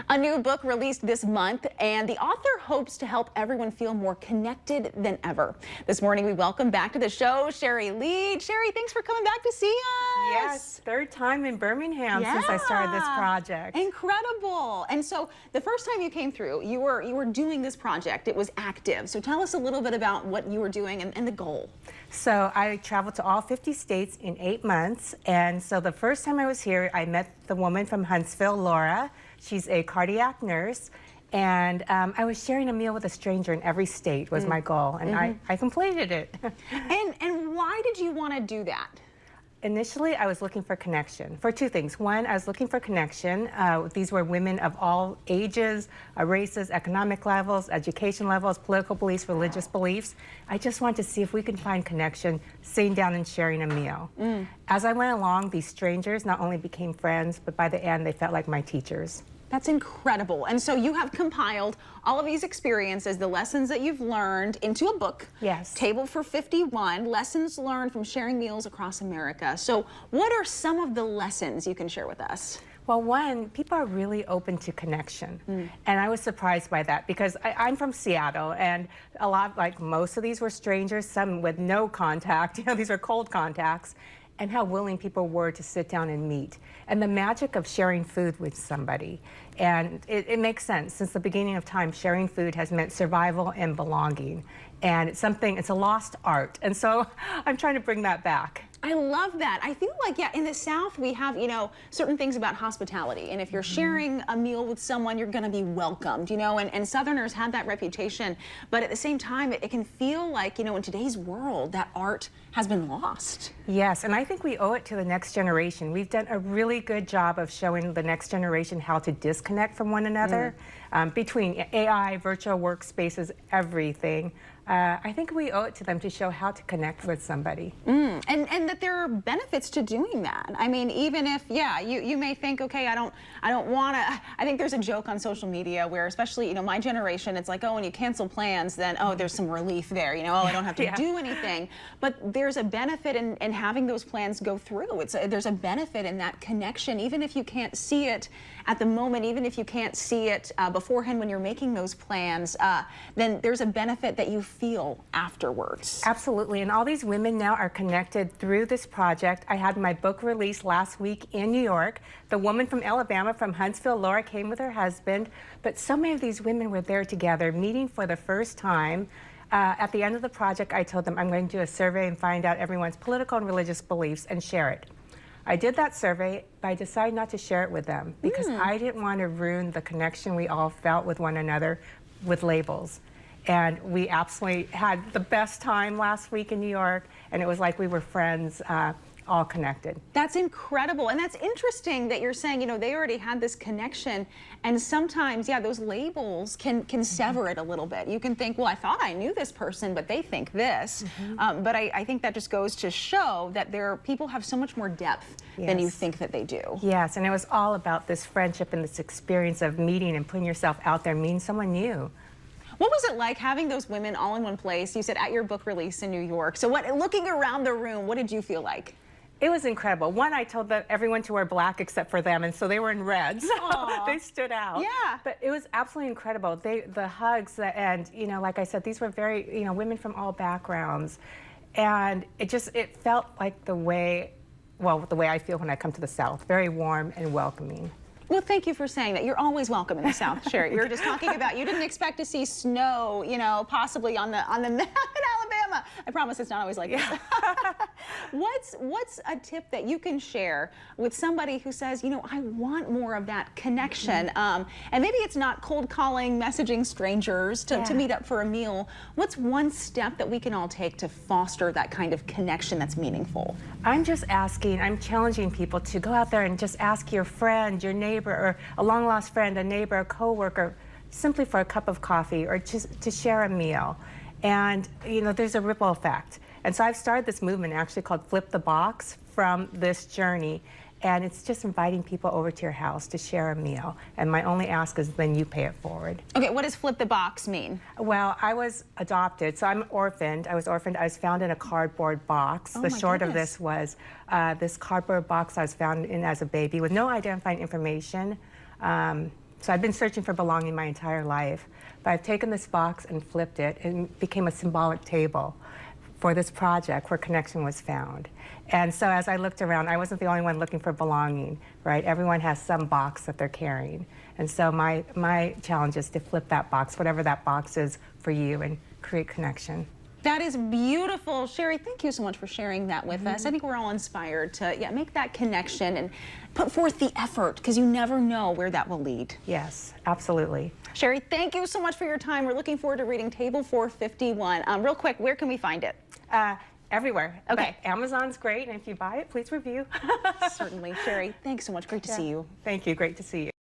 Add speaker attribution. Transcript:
Speaker 1: A new book released this month, and the author hopes to help everyone feel more connected than ever. This morning, we welcome back to the show Sherry Lee. Sherry, thanks for coming back to see us.
Speaker 2: Yes, third time in Birmingham since I started this project.
Speaker 1: Incredible. And so the first time you came through, you were doing this project. It was active. So tell us a little bit about what you were doing and the goal.
Speaker 2: So I traveled to all 50 states in 8 months. And so the first time I was here, I met the woman from Huntsville, Laura. She's a cardiac nurse. And I was sharing a meal with a stranger in every state was my goal. And I completed it.
Speaker 1: And why did you want to do that?
Speaker 2: Initially, I was looking for connection for two things. One, I was looking for connection. These were women of all ages, races, economic levels, education levels, political beliefs, religious beliefs. I just wanted to see if we could find connection sitting down and sharing a meal. As I went along, these strangers not only became friends, but by the end, they felt like my teachers.
Speaker 1: That's incredible. And so you have compiled all of these experiences, the lessons that you've learned into a book.
Speaker 2: Yes.
Speaker 1: Table for 51, Lessons Learned from Sharing Meals Across America. So what are some of the lessons you can share with us?
Speaker 2: Well, one, people are really open to connection. And I was surprised by that because I'm from Seattle, and a lot, like most of these were strangers, some with no contact. You know, these are cold contacts. And how willing people were to sit down and meet. And the magic of sharing food with somebody. And it makes sense. Since the beginning of time, sharing food has meant survival and belonging. And it's a lost art. And so I'm trying to bring that back.
Speaker 1: I love that. I feel like, yeah, in the South, we have, certain things about hospitality. And if you're sharing a meal with someone, you're going to be welcomed, and Southerners had that reputation. But at the same time, it can feel like, in today's world, that art has been lost.
Speaker 2: Yes, and I think we owe it to the next generation. We've done a really good job of showing the next generation how to disconnect from one another between AI, virtual workspaces, everything. I think we owe it to them to show how to connect with somebody.
Speaker 1: And that there are benefits to doing that. I mean, even if, you may think, okay, I don't want to. I think there's a joke on social media where, especially, my generation, it's like, oh, when you cancel plans, then, oh, there's some relief there, oh, I don't have to do anything. But there's a benefit in having those plans go through. There's a benefit in that connection, even if you can't see it at the moment, even if you can't see it beforehand when you're making those plans, then there's a benefit that you feel afterwards.
Speaker 2: Absolutely, and all these women now are connected through this project. I had my book released last week in New York. The woman from Alabama, from Huntsville, Laura, came with her husband, but so many of these women were there together, meeting for the first time. At the end of the project, I told them I'm going to do a survey and find out everyone's political and religious beliefs and share it. I did that survey, but I decided not to share it with them because I didn't want to ruin the connection we all felt with one another with labels. And we absolutely had the best time last week in New York, and it was like we were friends, all connected.
Speaker 1: That's incredible. And that's interesting that you're saying, they already had this connection. And sometimes, those labels can sever it a little bit. You can think, well, I thought I knew this person, but they think this. But I think that just goes to show that people have so much more depth than you think that they do.
Speaker 2: Yes, and it was all about this friendship and this experience of meeting and putting yourself out there, meeting someone new.
Speaker 1: What was it like having those women all in one place? You said at your book release in New York. So looking around the room, what did you feel like?
Speaker 2: It was incredible. One, I told everyone to wear black except for them, and so they were in red. So they stood out.
Speaker 1: Yeah.
Speaker 2: But it was absolutely incredible. The hugs, and like I said, these were very, women from all backgrounds. And it felt like the way I feel when I come to the South, very warm and welcoming.
Speaker 1: Well, thank you for saying that. You're always welcome in the South, Sherry. You're just talking about you didn't expect to see snow, possibly on the map in Alabama. I promise it's not always like this. What's a tip that you can share with somebody who says, I want more of that connection, and maybe it's not cold calling, messaging strangers to meet up for a meal. What's one step that we can all take to foster that kind of connection that's meaningful?
Speaker 2: I'm challenging people to go out there and just ask your friend, your neighbor, or a long-lost friend, a neighbor, a coworker, simply for a cup of coffee or just to share a meal. And, there's a ripple effect. And so I've started this movement actually called Flip the Box from this journey. And it's just inviting people over to your house to share a meal. And my only ask is then you pay it forward.
Speaker 1: Okay, what does flip the box mean?
Speaker 2: Well, I was adopted, so I'm orphaned. I was orphaned. I was found in a cardboard box.
Speaker 1: Oh,
Speaker 2: the
Speaker 1: my
Speaker 2: short
Speaker 1: goodness.
Speaker 2: of this was this cardboard box I was found in as a baby with no identifying information. So I've been searching for belonging my entire life, but I've taken this box and flipped it and it became a symbolic table for this project where connection was found. And so as I looked around, I wasn't the only one looking for belonging, right? Everyone has some box that they're carrying. And so my challenge is to flip that box, whatever that box is for you, and create connection.
Speaker 1: That is beautiful. Sherry, thank you so much for sharing that with us. I think we're all inspired to make that connection and put forth the effort, because you never know where that will lead.
Speaker 2: Yes, absolutely.
Speaker 1: Sherry, thank you so much for your time. We're looking forward to reading Table 451. Real quick, where can we find it?
Speaker 2: Everywhere.
Speaker 1: Okay.
Speaker 2: But Amazon's great, and if you buy it, please review.
Speaker 1: Certainly. Sherry, thanks so much. Great to see you.
Speaker 2: Thank you. Great to see you.